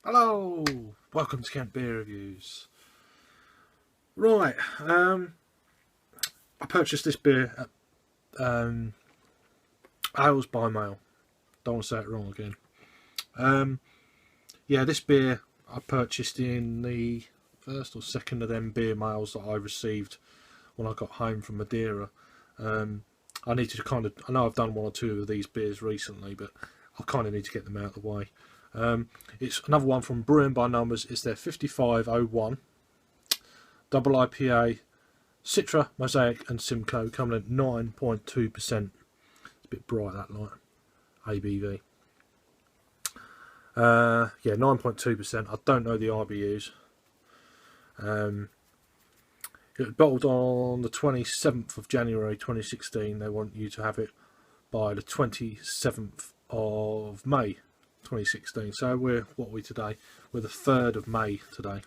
Hello, welcome to Camp Beer Reviews. Right, I purchased this beer at AlesByMail. Don't want to say it wrong again. Yeah, this beer I purchased in the first or second of them beer mails that I received when I got home from Madeira. I need to I know I've done one or two of these beers recently, but I kind of need to get them out of the way. It's another one from Brew by Numbers. It's their 5501 double IPA, Citra Mosaic and Simco, coming at 9.2%. It's a bit bright, that light. ABV. Yeah, 9.2%. I don't know the IBUs. It was bottled on the 27th of January 2016. They want you to have it by the 27th of May 2016. So what are we today? We're the 3rd of May today.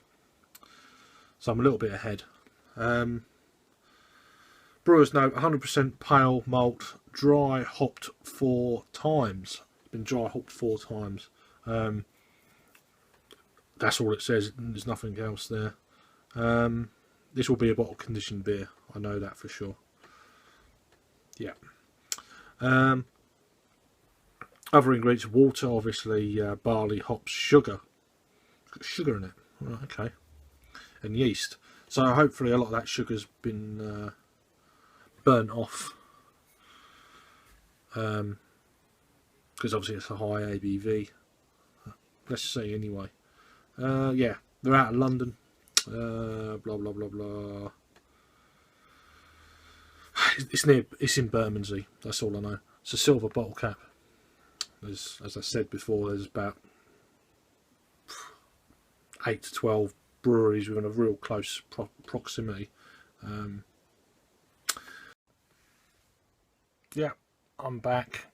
So I'm a little bit ahead. Brewer's note: 100% pale malt, dry hopped 4 times. It's been dry hopped 4 times. That's all it says. There's nothing else there. This will be a bottle conditioned beer. I know that for sure. Yeah. Other ingredients: water, obviously, barley, hops, sugar. It's got sugar in it. Right, okay. And yeast. So hopefully a lot of that sugar's been burnt off. Because obviously it's a high ABV. Let's see anyway. Yeah, they're out of London. Blah blah blah blah. It's in Bermondsey. That's all I know. It's a silver bottle cap. As I said before, there's about 8 to 12 breweries within a real close proximity. Yeah, I'm back.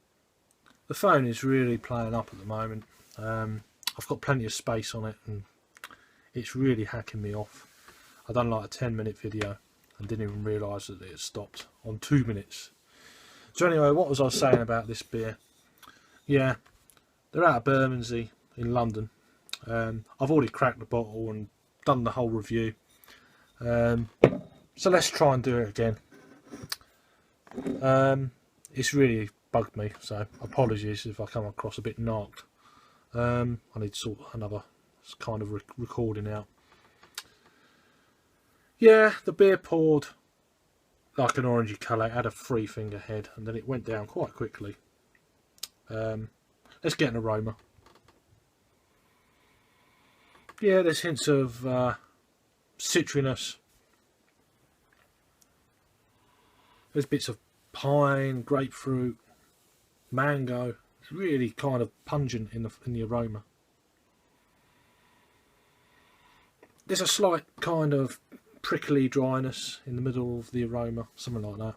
The phone is really playing up at the moment. I've got plenty of space on it and it's really hacking me off. I done like a 10-minute video and didn't even realise that it had stopped on 2 minutes. So anyway, what was I saying about this beer? Yeah, they're out of Bermondsey in London. I've already cracked the bottle and done the whole review. So let's try and do it again. It's really bugged me, so apologies if I come across a bit narked. I need to sort another kind of recording out. Yeah, the beer poured like an orangey colour. It had a 3-finger head and then it went down quite quickly. Let's get an aroma. Yeah, there's hints of citriness. There's bits of pine, grapefruit, mango. It's really kind of pungent in the aroma. There's a slight kind of prickly dryness in the middle of the aroma, something like that.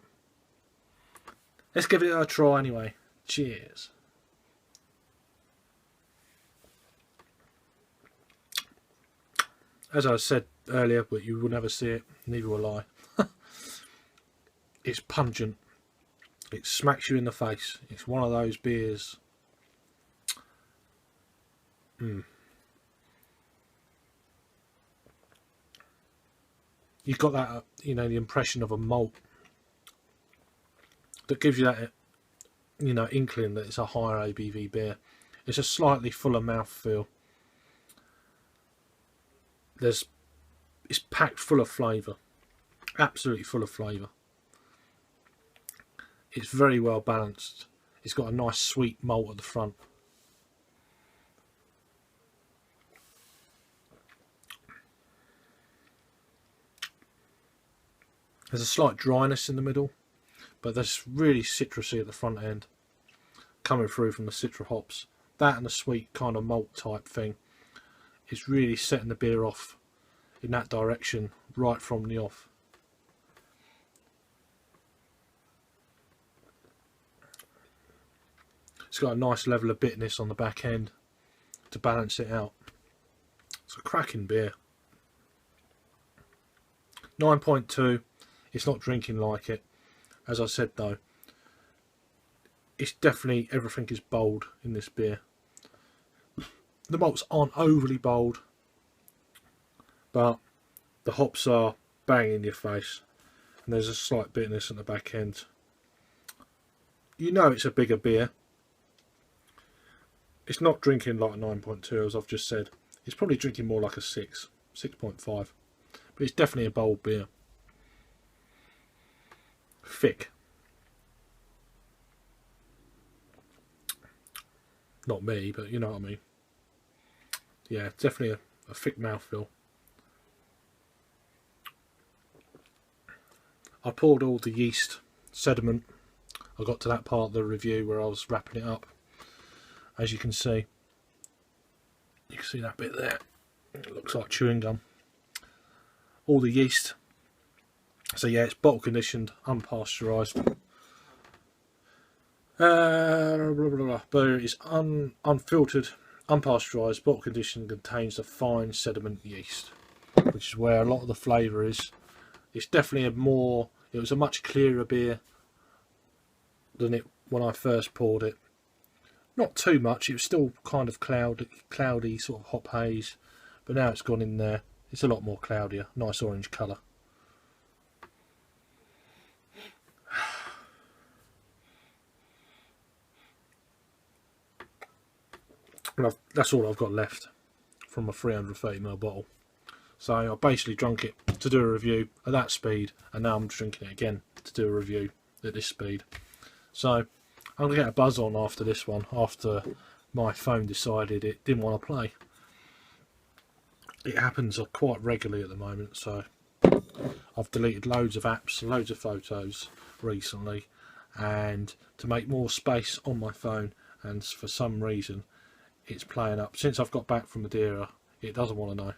Let's give it a try anyway. Cheers. As I said earlier, but you will never see it, neither will I. It's pungent. It smacks you in the face. It's one of those beers. You've got that, the impression of a malt that gives you that, inkling that it's a higher ABV beer. It's a slightly fuller mouthfeel. It's packed full of flavour, absolutely full of flavour. It's very well balanced. It's got a nice sweet malt at the front. There's a slight dryness in the middle, but there's really citrusy at the front end, coming through from the citra hops. That and a sweet kind of malt type thing. It's really setting the beer off in that direction right from the off. It's got a nice level of bitterness on the back end to balance it out. It's a cracking beer. 9.2. It's not drinking like it. As I said though, it's definitely, everything is bold in this beer. the malts aren't overly bold, but the hops are bang in your face, and there's a slight bitterness at the back end. You know it's a bigger beer. It's not drinking like a 9.2 as I've just said. It's probably drinking more like a 6.5. But it's definitely a bold beer. Thick. Not me, but you know what I mean. Yeah, definitely a thick mouthfeel. I poured all the yeast sediment. I got to that part of the review where I was wrapping it up. As you can see that bit there. It looks like chewing gum. All the yeast. So yeah, it's bottle conditioned, unpasteurised. But it is unfiltered, unpasteurised, bottle conditioned, contains the fine sediment yeast, which is where a lot of the flavour is. It's definitely it was a much clearer beer than it when I first poured it. Not too much, it was still kind of cloudy sort of hop haze, but now it's gone in there. It's a lot more cloudier, nice orange colour. And that's all I've got left from a 330ml bottle. So I basically drunk it to do a review at that speed, and now I'm drinking it again to do a review at this speed. So I'm going to get a buzz on after this one, after my phone decided it didn't want to play. It happens quite regularly at the moment, so I've deleted loads of apps, loads of photos recently, and to make more space on my phone, and for some reason it's playing up. Since I've got back from Madeira, it doesn't want to know.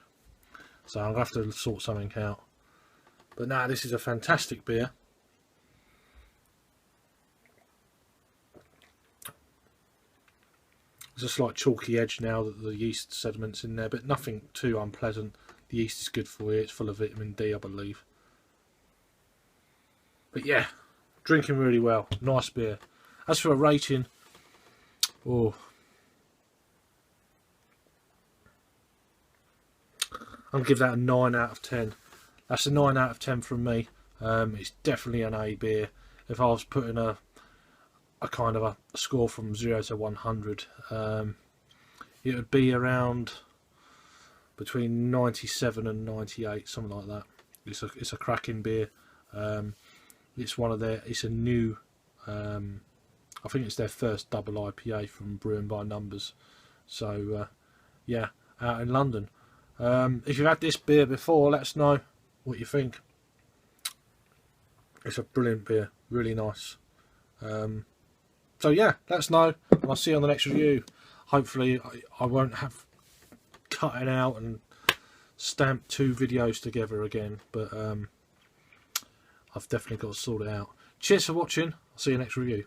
So I'm going to have to sort something out. But now this is a fantastic beer. There's a slight chalky edge now that the yeast sediment's in there, but nothing too unpleasant. The yeast is good for you. It's full of vitamin D, I believe. But yeah, drinking really well. Nice beer. As for a rating, oh, I'm going to give that a 9 out of 10. That's a 9 out of 10 from me. It's definitely an A beer. If I was putting a kind of a score from 0 to 100, it would be around between 97 and 98, something like that. It's a cracking beer. It's a new, I think it's their first double IPA from Brew by Numbers. So yeah, out in London. If you've had this beer before, let us know what you think. It's a brilliant beer, really nice. So yeah, let us know, and I'll see you on the next review. Hopefully I won't have cut it out and stamped 2 videos together again, but I've definitely got to sort it out. Cheers for watching. I'll see you next review.